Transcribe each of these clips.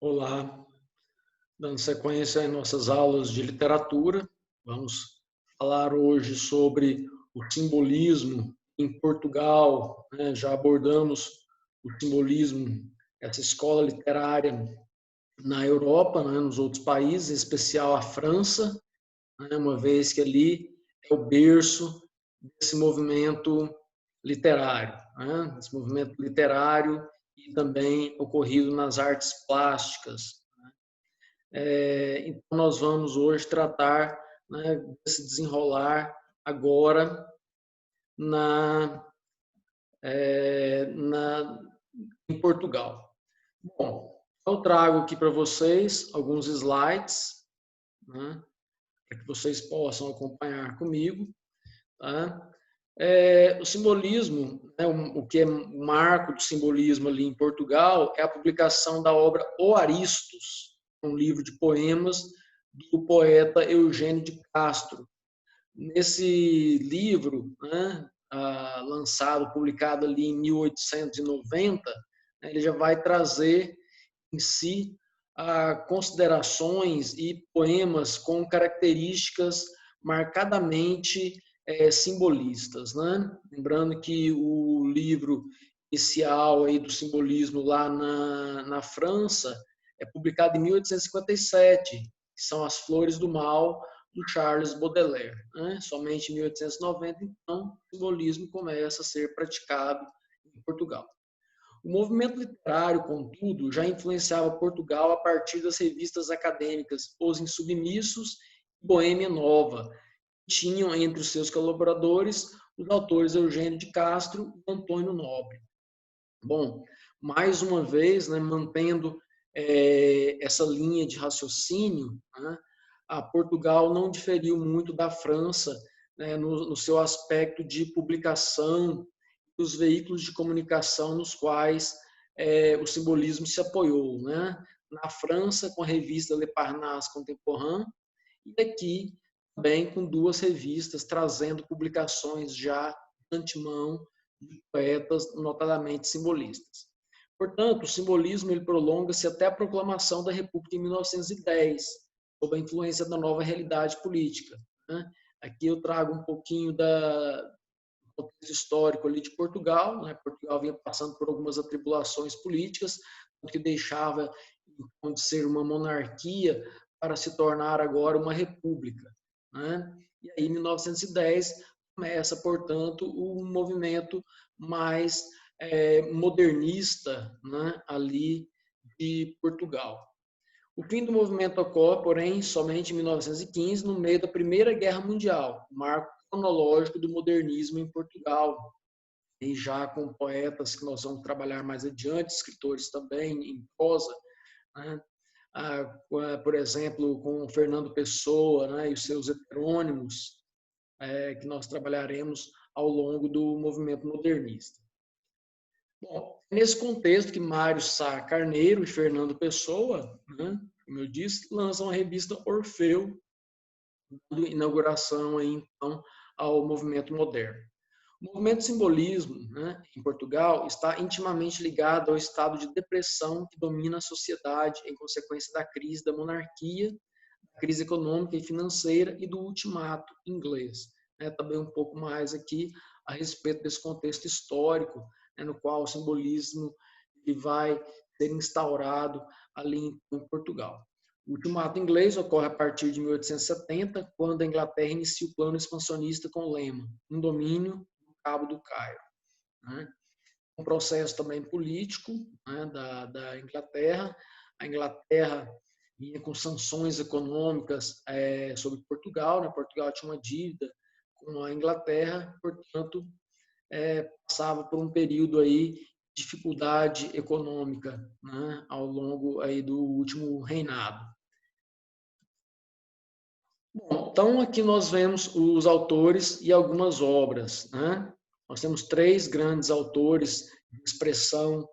Olá, dando sequência em nossas aulas de literatura, vamos falar hoje sobre o simbolismo em Portugal, né? Já abordamos o simbolismo, essa escola literária na Europa, né? Nos outros países, em especial a França, né? Uma vez que ali é o berço desse movimento literário, né? Esse movimento literário e também ocorrido nas artes plásticas. Então, nós vamos hoje tratar, né, desse desenrolar agora na, em Portugal. Bom, eu trago aqui para vocês alguns slides, né, para que vocês possam acompanhar comigo. Tá? O simbolismo, né, o que é o marco do simbolismo ali em Portugal é a publicação da obra O Aristos, um livro de poemas do poeta Eugênio de Castro. Nesse livro, né, lançado, publicado ali em 1890, né, ele já vai trazer em si considerações e poemas com características marcadamente simbolistas, né? Lembrando que o livro inicial aí do simbolismo lá na França é publicado em 1857, que são As Flores do Mal, do Charles Baudelaire. Né? Somente em 1890, então, o simbolismo começa a ser praticado em Portugal. O movimento literário, contudo, já influenciava Portugal a partir das revistas acadêmicas Os Insubmissos e Boêmia Nova. Tinham entre os seus colaboradores os autores Eugênio de Castro e Antônio Nobre. Bom, mais uma vez, né, mantendo essa linha de raciocínio, né, a Portugal não diferiu muito da França, né, no seu aspecto de publicação dos veículos de comunicação nos quais o simbolismo se apoiou, né? Na França, com a revista Le Parnasse Contemporain, e aqui também com duas revistas trazendo publicações já de antemão de poetas notadamente simbolistas. Portanto, o simbolismo ele prolonga-se até a proclamação da República em 1910, sob a influência da nova realidade política. Né? Aqui eu trago um pouquinho do contexto histórico ali de Portugal. Né? Portugal vinha passando por algumas atribulações políticas, que deixava de ser uma monarquia para se tornar agora uma república. Né? E aí, em 1910, começa, portanto, um movimento mais modernista, né, ali de Portugal. O fim do movimento ocorre, porém, somente em 1915, no meio da Primeira Guerra Mundial, marco cronológico do modernismo em Portugal, e já com poetas que nós vamos trabalhar mais adiante, escritores também em prosa, né? Por exemplo, com Fernando Pessoa, né, e os seus heterônimos, que nós trabalharemos ao longo do movimento modernista. Bom, nesse contexto que Mário Sá Carneiro e Fernando Pessoa, né, como eu disse, lançam a revista Orfeu, dando inauguração aí, então, ao movimento moderno. O movimento simbolismo, né, em Portugal, está intimamente ligado ao estado de depressão que domina a sociedade em consequência da crise da monarquia, da crise econômica e financeira e do ultimato inglês. Também um pouco mais aqui a respeito desse contexto histórico, no qual o simbolismo ele vai ser instaurado ali em Portugal. O ultimato inglês ocorre a partir de 1870, quando a Inglaterra inicia o plano expansionista com o lema um domínio do Cabo do Cairo. Né? Um processo também político, né, da Inglaterra. A Inglaterra vinha com sanções econômicas sobre Portugal. Né? Portugal tinha uma dívida com a Inglaterra, portanto, passava por um período aí de dificuldade econômica, né, ao longo aí do último reinado. Bom, então aqui nós vemos os autores e algumas obras. Né? Nós temos três grandes autores de expressão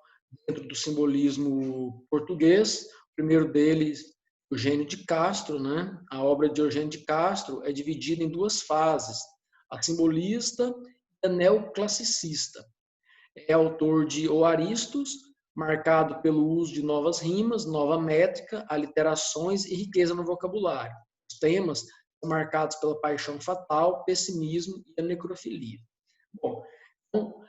dentro do simbolismo português. O primeiro deles, Eugênio de Castro. Né? A obra de Eugênio de Castro é dividida em duas fases, a simbolista e a neoclassicista. É autor de O Aristos, marcado pelo uso de novas rimas, nova métrica, aliterações e riqueza no vocabulário. Os temas são marcados pela paixão fatal, pessimismo e a necrofilia. Bom, então,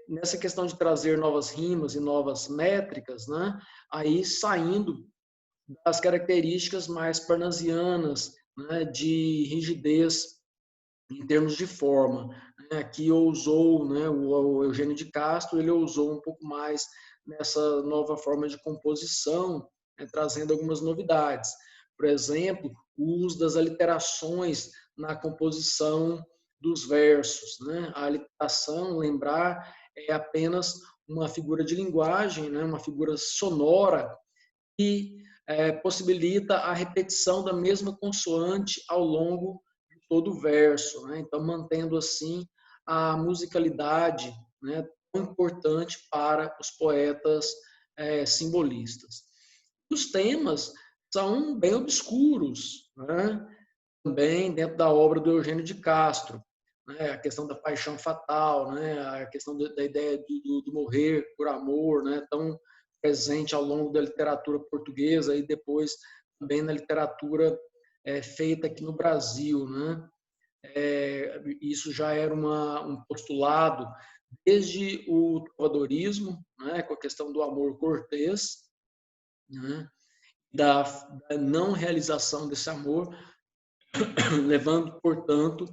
nessa questão de trazer novas rimas e novas métricas, né, aí saindo das características mais parnasianas, né, de rigidez em termos de forma. Aqui ousou, né, o Eugênio de Castro, ele ousou um pouco mais nessa nova forma de composição, né, trazendo algumas novidades. Por exemplo, o uso das aliterações na composição dos versos. Né? A aliteração, lembrar, é apenas uma figura de linguagem, né, uma figura sonora que possibilita a repetição da mesma consoante ao longo de todo o verso, né? Então, mantendo assim a musicalidade, né, tão importante para os poetas simbolistas. Os temas são bem obscuros, né? Também dentro da obra do Eugênio de Castro, né? A questão da paixão fatal, né? A questão da ideia do morrer por amor, né? Tão presente ao longo da literatura portuguesa e depois também na literatura feita aqui no Brasil, né? Isso já era um postulado desde o trovadorismo, né? Com a questão do amor cortês, né? Da não realização desse amor, levando, portanto,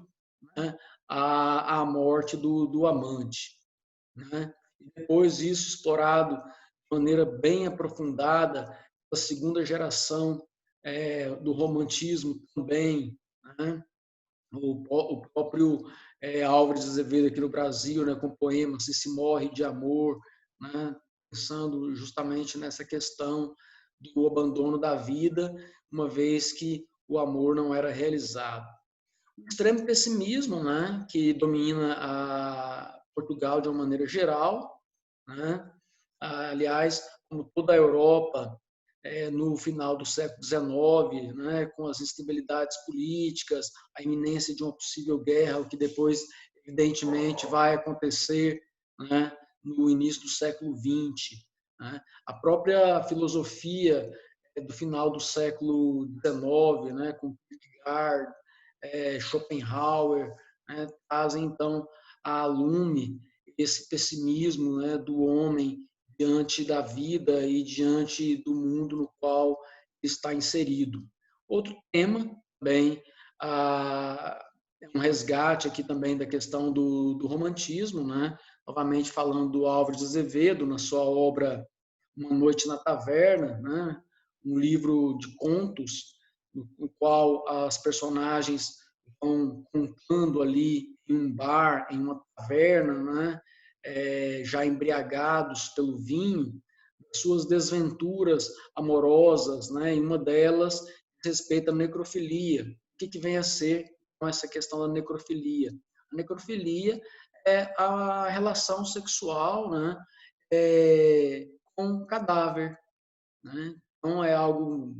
né, à morte do amante. Né? E depois isso explorado de maneira bem aprofundada pela segunda geração do romantismo também, né? O próprio Álvares de Azevedo aqui no Brasil, né, com poemas Se Morre de Amor, né, pensando justamente nessa questão do abandono da vida, uma vez que o amor não era realizado. O extremo pessimismo, né, que domina a Portugal de uma maneira geral, né? Aliás, como toda a Europa, no final do século XIX, né, com as instabilidades políticas, a iminência de uma possível guerra, o que depois, evidentemente, vai acontecer, né, no início do século XX. Né? A própria filosofia do final do século XIX, né, com Kierkegaard, Schopenhauer, né, trazem, então, à lume esse pessimismo, né, do homem diante da vida e diante do mundo no qual está inserido. Outro tema também é um resgate aqui também da questão do romantismo, né? Novamente falando do Álvares de Azevedo na sua obra Uma Noite na Taverna, né? Um livro de contos no qual as personagens vão contando ali em um bar, em uma taverna, né? Já embriagados pelo vinho, suas desventuras amorosas, né? E uma delas respeita a necrofilia. O que vem a ser com essa questão da necrofilia? A necrofilia é a relação sexual, né? Com cadáver, né? Então é algo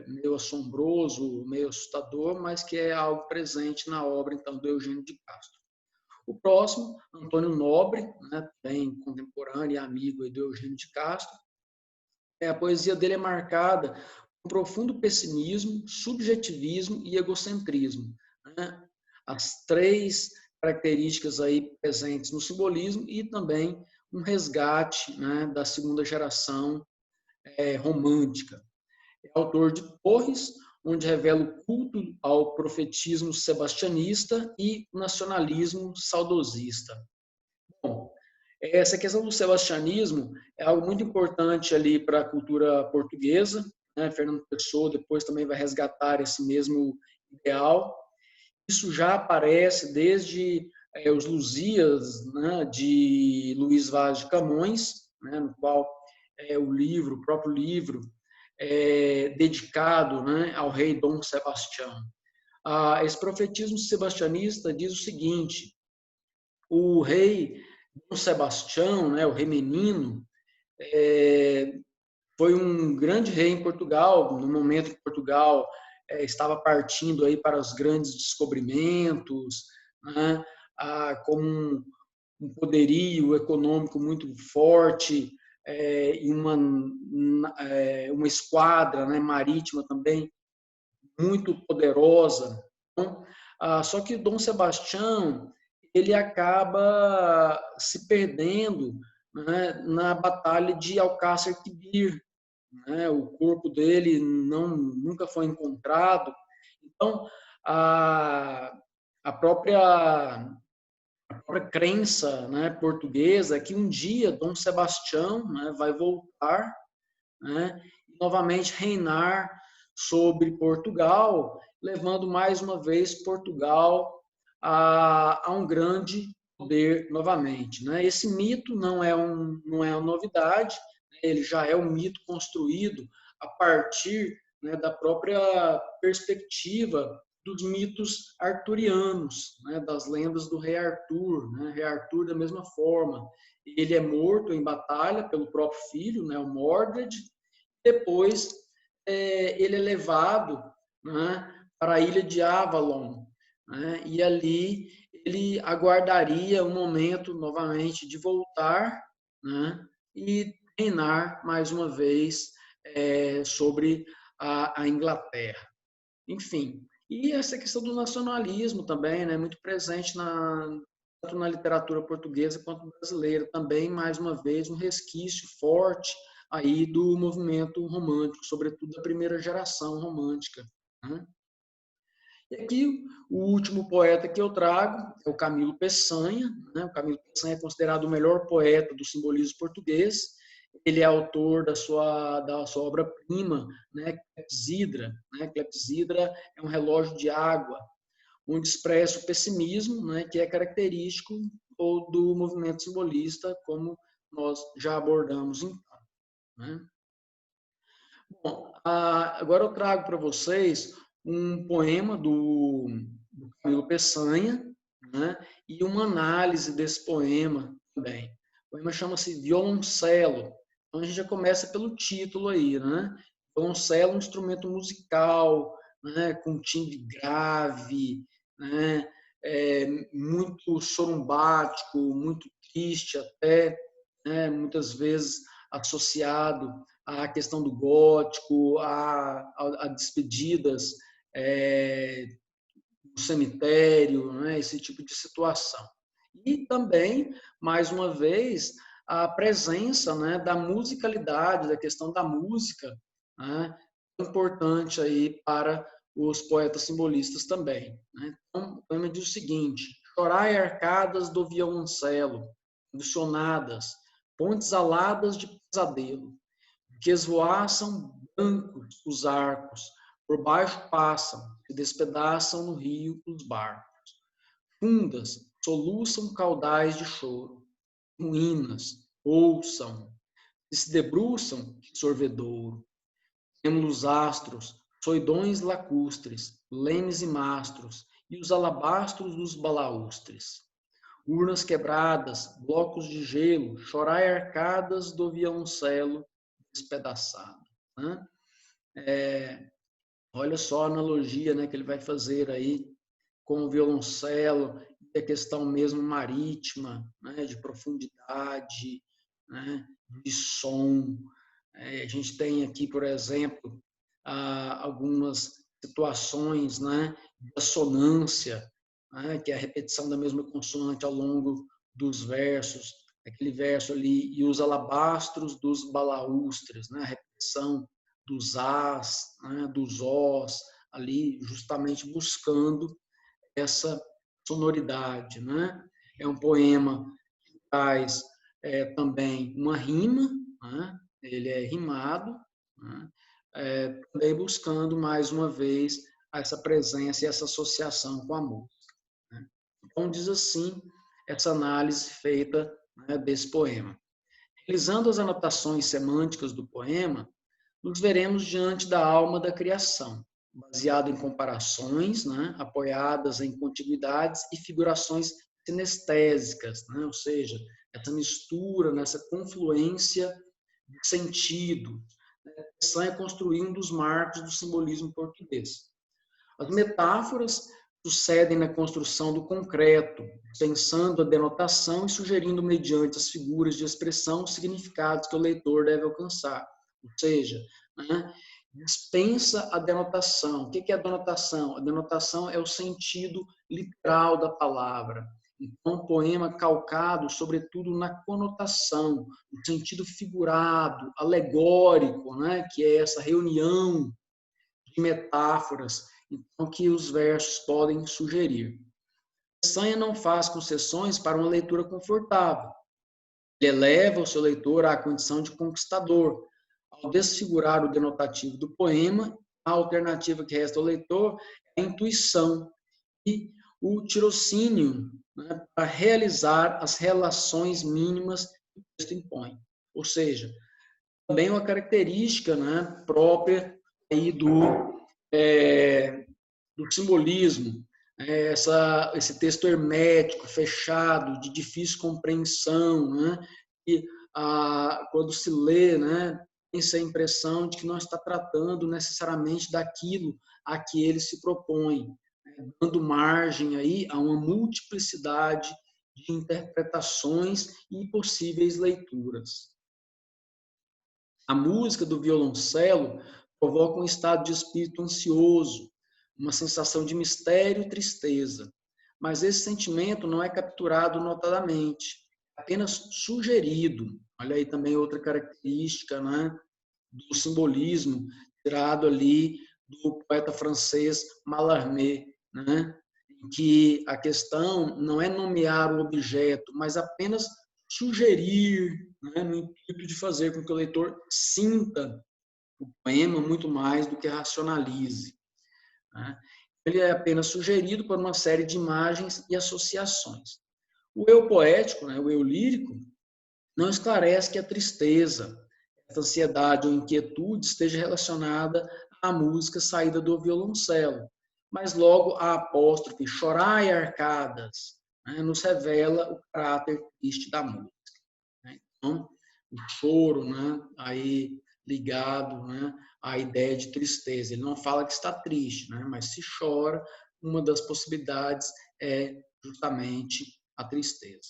meio assombroso, meio assustador, mas que é algo presente na obra então do Eugênio de Castro. O próximo, Antônio Nobre, né, também contemporâneo e amigo do Eugênio de Castro. A poesia dele é marcada por profundo pessimismo, subjetivismo e egocentrismo. Né? As três características aí presentes no simbolismo e também um resgate, né, da segunda geração romântica. É autor de Torres, onde revela o culto ao profetismo sebastianista e o nacionalismo saudosista. Bom, essa questão do sebastianismo é algo muito importante ali para a cultura portuguesa, né? Fernando Pessoa depois também vai resgatar esse mesmo ideal. Isso já aparece desde os Lusíadas, né, de Luís Vaz de Camões, né, no qual o próprio livro, dedicado, né, ao rei Dom Sebastião. Esse profetismo sebastianista diz o seguinte: o rei Dom Sebastião, né, o rei menino, foi um grande rei em Portugal, no momento que Portugal estava partindo aí para os grandes descobrimentos, né, com um poderio econômico muito forte, e uma esquadra, né, marítima também muito poderosa. Então, só que Dom Sebastião ele acaba se perdendo, né, na batalha de Alcácer Quibir, né? O corpo dele nunca foi encontrado. Então, a, a própria crença, né, portuguesa é que um dia Dom Sebastião, né, vai voltar, né, e novamente reinar sobre Portugal, levando mais uma vez Portugal a um grande poder novamente. Né? Esse mito não é uma novidade, ele já é um mito construído a partir, né, da própria perspectiva dos mitos arturianos, né, das lendas do rei Arthur. Né? Rei Arthur, da mesma forma, ele é morto em batalha pelo próprio filho, né, o Mordred. Depois, ele é levado, né, para a ilha de Avalon, né, e ali ele aguardaria o momento novamente de voltar, né, e reinar mais uma vez sobre a Inglaterra. Enfim, e essa questão do nacionalismo também, né, muito presente tanto na literatura portuguesa quanto brasileira, também, mais uma vez, um resquício forte aí do movimento romântico, sobretudo da primeira geração romântica. Né? E aqui, o último poeta que eu trago é o Camilo Peçanha. Né? O Camilo Peçanha é considerado o melhor poeta do simbolismo português. Ele é autor da sua obra-prima, né? Clepsidra. Né? Clepsidra é um relógio de água, onde expressa o pessimismo, né? Que é característico do movimento simbolista, como nós já abordamos então. Né? Bom, agora eu trago para vocês um poema do Camilo Peçanha, né, e uma análise desse poema também. O poema chama-se Violoncelo. Então a gente já começa pelo título aí, né? Violoncelo é um instrumento musical, né, com timbre grave, né, muito sorumbático, muito triste até, né, muitas vezes associado à questão do gótico, a despedidas no cemitério, né, esse tipo de situação. E também, mais uma vez, a presença, né, da musicalidade, da questão da música, né, importante aí para os poetas simbolistas também. Né? Então, o poema diz o seguinte: chorai arcadas do violoncelo, condicionadas, pontes aladas de pesadelo, que esvoaçam brancos os arcos, por baixo passam, se despedaçam no rio os barcos. Fundas soluçam caudais de choro, ruínas, ouçam, e se debruçam, sorvedouro. Temos astros, soidões lacustres, lemes e mastros, e os alabastros dos balaustres. Urnas quebradas, blocos de gelo, chorai arcadas do violoncelo despedaçado. Né? Olha só a analogia, né, que ele vai fazer aí com o violoncelo, e a questão mesmo marítima, né, de profundidade, né, de som. A gente tem aqui, por exemplo, algumas situações, né, de assonância, né, que é a repetição da mesma consoante ao longo dos versos, aquele verso ali, e os alabastros dos balaústres, né, a repetição dos as, né, dos os, ali justamente buscando essa sonoridade. Né? É um poema que traz também uma rima, né? Ele é rimado, né? Também buscando, mais uma vez, essa presença e essa associação com a música. Né? Então, diz assim, essa análise feita, né, desse poema. Realizando as anotações semânticas do poema, nos veremos diante da alma da criação, baseado em comparações, né, apoiadas em contiguidades e figurações sinestésicas, né, ou seja, essa mistura, nessa confluência de sentido. Essa é construir um dos marcos do simbolismo português. As metáforas sucedem na construção do concreto, pensando a denotação e sugerindo, mediante as figuras de expressão, os significados que o leitor deve alcançar. Ou seja, né, dispensa a denotação. O que é a denotação? A denotação é o sentido literal da palavra. Então, um poema calcado, sobretudo, na conotação, no sentido figurado, alegórico, né, que é essa reunião de metáforas, então, que os versos podem sugerir. Peçanha não faz concessões para uma leitura confortável. Ele eleva o seu leitor à condição de conquistador. Ao desfigurar o denotativo do poema, a alternativa que resta ao leitor é a intuição e o tirocínio, né, para realizar as relações mínimas que o texto impõe. Ou seja, também uma característica, né, própria aí do simbolismo, esse texto hermético, fechado, de difícil compreensão, né, e quando se lê, né, tem essa impressão de que não está tratando necessariamente daquilo a que ele se propõe, né, dando margem aí a uma multiplicidade de interpretações e possíveis leituras. A música do violoncelo provoca um estado de espírito ansioso, uma sensação de mistério e tristeza. Mas esse sentimento não é capturado notadamente, é apenas sugerido. Olha aí também outra característica, né, do simbolismo, tirado ali do poeta francês Mallarmé, né, em que a questão não é nomear o objeto, mas apenas sugerir, né, no intuito de fazer com que o leitor sinta o poema muito mais do que racionalize, né? Ele é apenas sugerido por uma série de imagens e associações. O eu poético, né, o eu lírico, não esclarece que a tristeza, a ansiedade ou inquietude esteja relacionada à música saída do violoncelo, mas logo a apóstrofe chorai arcadas, né, nos revela o caráter triste da música. Né? Então, o choro, né, aí ligado, né, à ideia de tristeza. Ele não fala que está triste, né, mas se chora, uma das possibilidades é justamente a tristeza.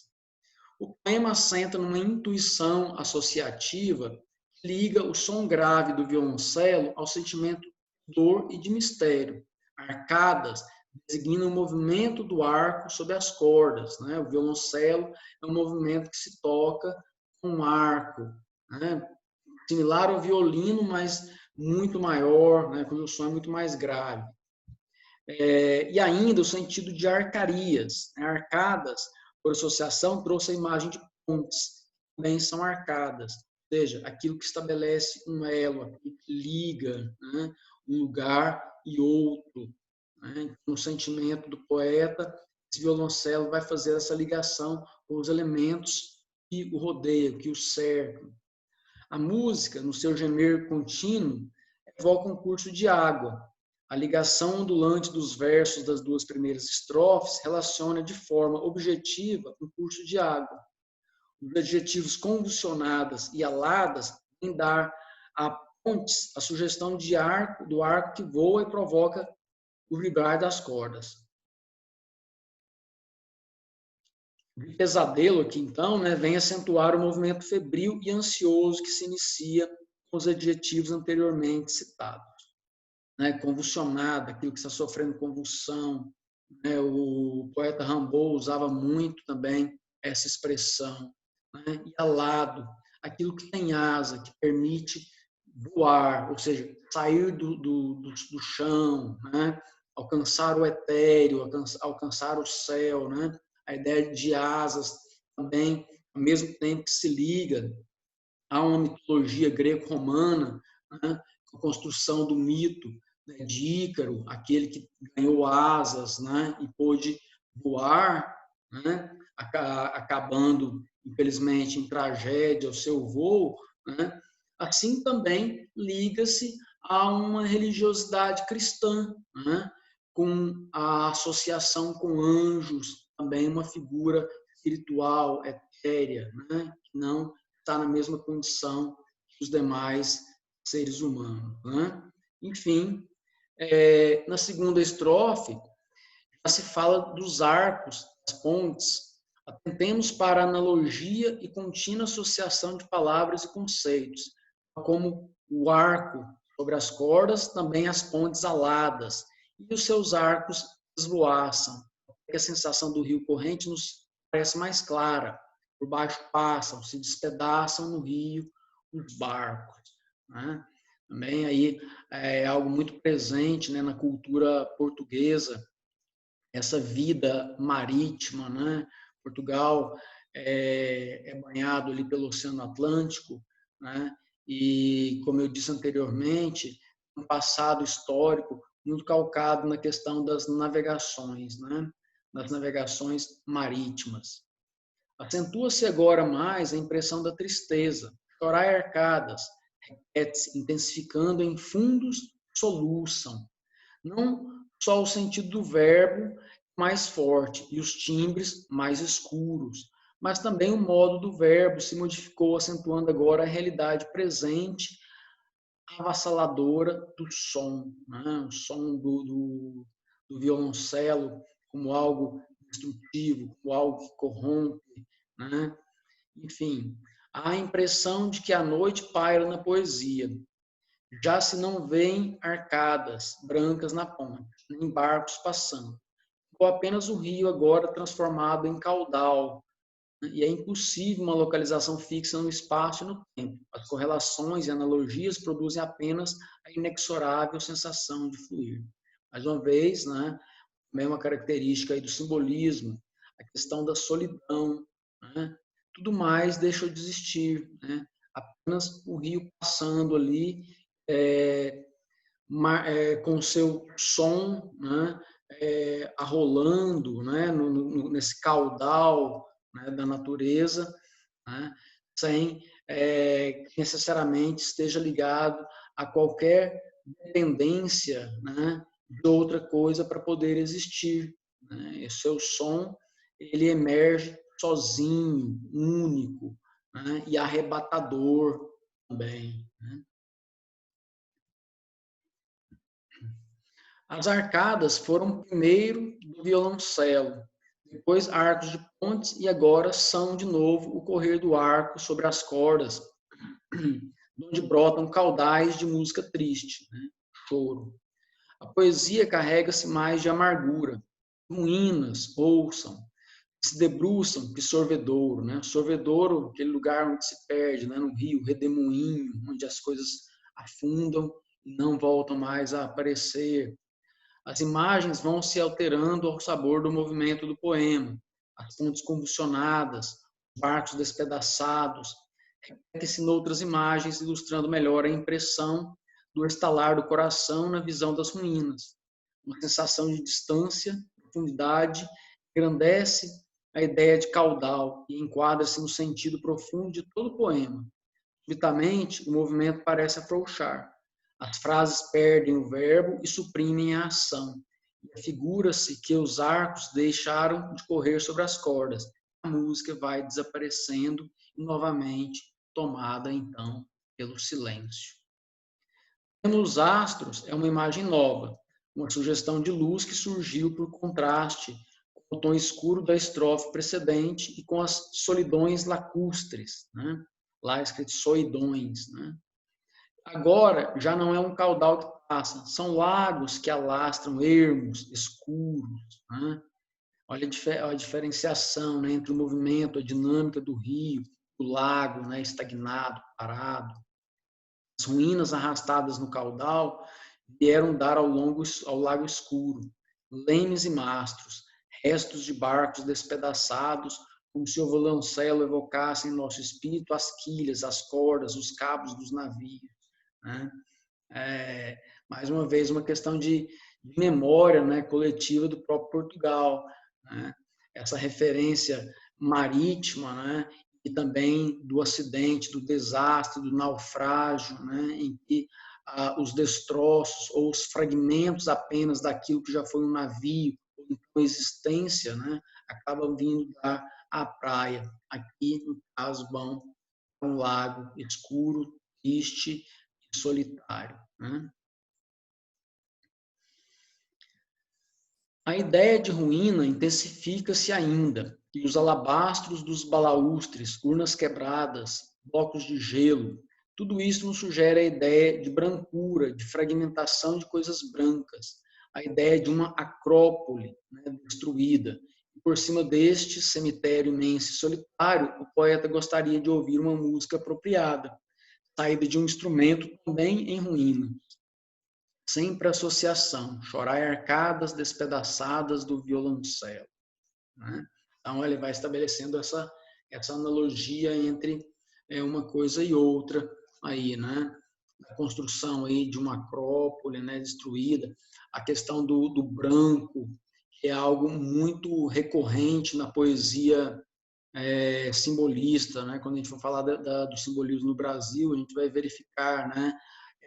O poema assenta numa intuição associativa que liga o som grave do violoncelo ao sentimento de dor e de mistério. Arcadas designa o movimento do arco sobre as cordas, né? O violoncelo é um movimento que se toca com um arco, né? Similar ao violino, mas muito maior, né? Quando o som é muito mais grave. E ainda o sentido de arcarias, né? Arcadas, por associação, trouxe a imagem de pontes, também são arcadas, ou seja, aquilo que estabelece um elo, aquilo que liga, né, um lugar e outro. Né? No sentimento do poeta, esse violoncelo vai fazer essa ligação com os elementos que o rodeiam, que o cercam. A música, no seu gemer contínuo, evoca um curso de água. A ligação ondulante dos versos das duas primeiras estrofes relaciona de forma objetiva um curso de água. Os adjetivos convulsionadas e aladas vêm dar a pontes a sugestão de arco, do arco que voa e provoca o vibrar das cordas. O pesadelo aqui, então, né, vem acentuar o movimento febril e ansioso que se inicia com os adjetivos anteriormente citados. Né, convulsionada, aquilo que está sofrendo convulsão. Né, o poeta Rimbaud usava muito também essa expressão. Né, e alado, aquilo que tem asa, que permite voar, ou seja, sair do chão, né, alcançar o etéreo, alcançar o céu. Né, a ideia de asas também, ao mesmo tempo que se liga a uma mitologia greco-romana, né, com a construção do mito, né, de Ícaro, aquele que ganhou asas, né, e pôde voar, né, acabando, infelizmente, em tragédia o seu voo. Né, assim também liga-se a uma religiosidade cristã, né, com a associação com anjos, também uma figura espiritual, etérea, né, que não está na mesma condição que os demais seres humanos. Né? Enfim, na segunda estrofe, Já se fala dos arcos, das pontes. Atentemos para a analogia e contínua associação de palavras e conceitos, como o arco sobre as cordas, também as pontes aladas, e os seus arcos esvoaçam. A sensação do rio corrente nos parece mais clara. Por baixo passam, se despedaçam no rio os barcos. Né? Também aí é algo muito presente, né, na cultura portuguesa, essa vida marítima, né? Portugal é banhado ali pelo Oceano Atlântico, né? E, como eu disse anteriormente, um passado histórico muito calcado na questão das navegações, né? Das navegações marítimas. Acentua-se agora mais a impressão da tristeza. Chorar em arcadas, repete-se, intensificando em fundos, soluçam. Não só o sentido do verbo mais forte e os timbres mais escuros, mas também o modo do verbo se modificou, acentuando agora a realidade presente, avassaladora do som, né? O som do violoncelo como algo destrutivo, como algo que corrompe, né? Enfim, há a impressão de que a noite paira na poesia. Já se não vêem arcadas brancas na ponte, nem barcos passando. Ficou apenas o rio agora transformado em caudal, né? E é impossível uma localização fixa no espaço e no tempo. As correlações e analogias produzem apenas a inexorável sensação de fluir. Mais uma vez, né, a mesma característica aí do simbolismo, a questão da solidão, né? Tudo mais deixou de existir, né? Apenas o rio passando ali, é, com o seu som, né, arrolando, né, nesse caudal, né, da natureza, né, sem que necessariamente esteja ligado a qualquer dependência, né, de outra coisa para poder existir. Né? E seu som ele emerge sozinho, único, né, e arrebatador também. Né? As arcadas foram primeiro do violoncelo, depois arcos de pontes e agora são de novo o correr do arco sobre as cordas, onde brotam caudais de música triste, né? Choro. A poesia carrega-se mais de amargura. Ruínas, ouçam, se debruçam que sorvedouro, né? Sorvedouro, aquele lugar onde se perde, né? No rio, redemoinho, onde as coisas afundam e não voltam mais a aparecer. As imagens vão se alterando ao sabor do movimento do poema, as pontes convulsionadas, os barcos despedaçados, repete-se noutras imagens, ilustrando melhor a impressão do estalar do coração na visão das ruínas. Uma sensação de distância, profundidade, engrandece a ideia de caudal e enquadra-se no sentido profundo de todo o poema. Subitamente, o movimento parece afrouxar. As frases perdem o verbo e suprimem a ação. Figura-se que os arcos deixaram de correr sobre as cordas. A música vai desaparecendo e novamente tomada, então, pelo silêncio. Temos os astros é uma imagem nova, uma sugestão de luz que surgiu por contraste com o tom escuro da estrofe precedente e com as solidões lacustres, né? Lá escrito soidões, né? Agora já não é um caudal que passa, são lagos que alastram ermos escuros, né? Olha a diferenciação, né, entre o movimento, a dinâmica do rio, do lago, né, estagnado, parado. As ruínas arrastadas no caudal vieram dar ao lago escuro, lemes e mastros, restos de barcos despedaçados, como se o violoncelo evocasse em nosso espírito as quilhas, as cordas, os cabos dos navios. Né? Mais uma vez, uma questão de memória, né, coletiva do próprio Portugal. Né? Essa referência marítima, né, e também do acidente, do desastre, do naufrágio, né, em que os destroços ou os fragmentos apenas daquilo que já foi um navio em coexistência, né, acabam vindo à praia. Aqui, no caso, vão um lago escuro, triste e solitário. Né? A ideia de ruína intensifica-se ainda, e os alabastros dos balaústres, urnas quebradas, blocos de gelo, tudo isso nos sugere a ideia de brancura, de fragmentação de coisas brancas, a ideia de uma acrópole, né, destruída. E por cima deste cemitério imenso e solitário, o poeta gostaria de ouvir uma música apropriada, saída de um instrumento também em ruína. Sempre associação, chorai arcadas despedaçadas do violoncelo. Né? Então, ele vai estabelecendo essa analogia entre uma coisa e outra aí, né? A construção aí de uma acrópole, né, destruída, a questão do branco, que é algo muito recorrente na poesia simbolista, né? Quando a gente for falar do simbolismo no Brasil, a gente vai verificar, né,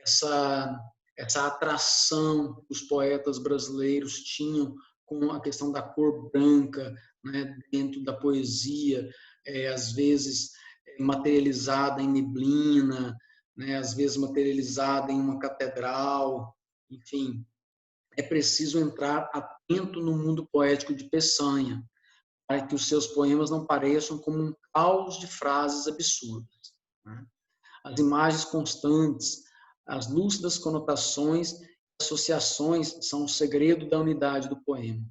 essa, essa atração que os poetas brasileiros tinham com a questão da cor branca, né, dentro da poesia, às vezes materializada em neblina, né, às vezes materializada em uma catedral, enfim, é preciso entrar atento no mundo poético de Peçanha, para que os seus poemas não pareçam como um caos de frases absurdas. Né? As imagens constantes, as lúcidas conotações e associações são o segredo da unidade do poema.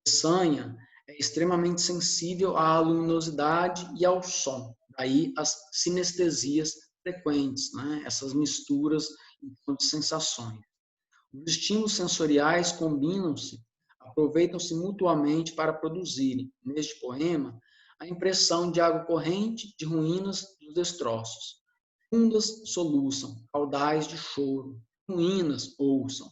Peçanha é extremamente sensível à luminosidade e ao som, daí as sinestesias frequentes, né? Essas misturas então, de sensações. Os estímulos sensoriais combinam-se, aproveitam-se mutuamente para produzirem, neste poema, a impressão de água corrente, de ruínas dos destroços. Fundas soluçam, caudais de choro, ruínas ouçam.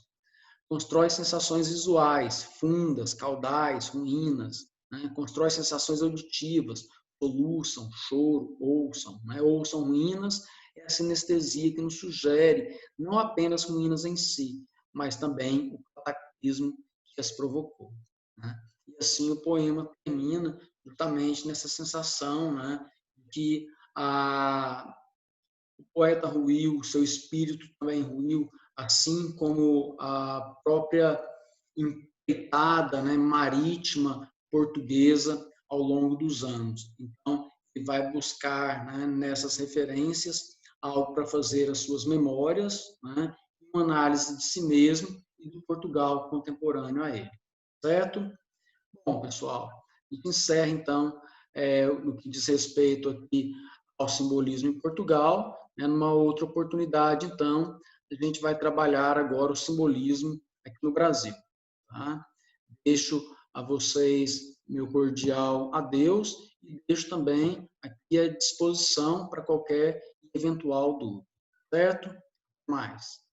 Constrói sensações visuais, fundas, caudais, ruínas. Né? Constrói sensações auditivas, soluçam, choro, ouçam. Né? Ouçam ruínas é a sinestesia que nos sugere não apenas ruínas em si, mas também o cataclismo que as provocou. Né? E assim o poema termina justamente nessa sensação, né, de que o poeta ruiu, seu espírito também ruiu, assim como a própria empreitada, né, marítima portuguesa ao longo dos anos. Então, ele vai buscar, né, nessas referências algo para fazer as suas memórias, né, uma análise de si mesmo e do Portugal contemporâneo a ele. Certo? Bom, pessoal, a gente encerra, então, no que diz respeito aqui ao simbolismo em Portugal. Né, numa outra oportunidade, então, a gente vai trabalhar agora o simbolismo aqui no Brasil. Tá? Deixo a vocês meu cordial adeus e deixo também aqui à disposição para qualquer eventual dúvida. Certo? Mais.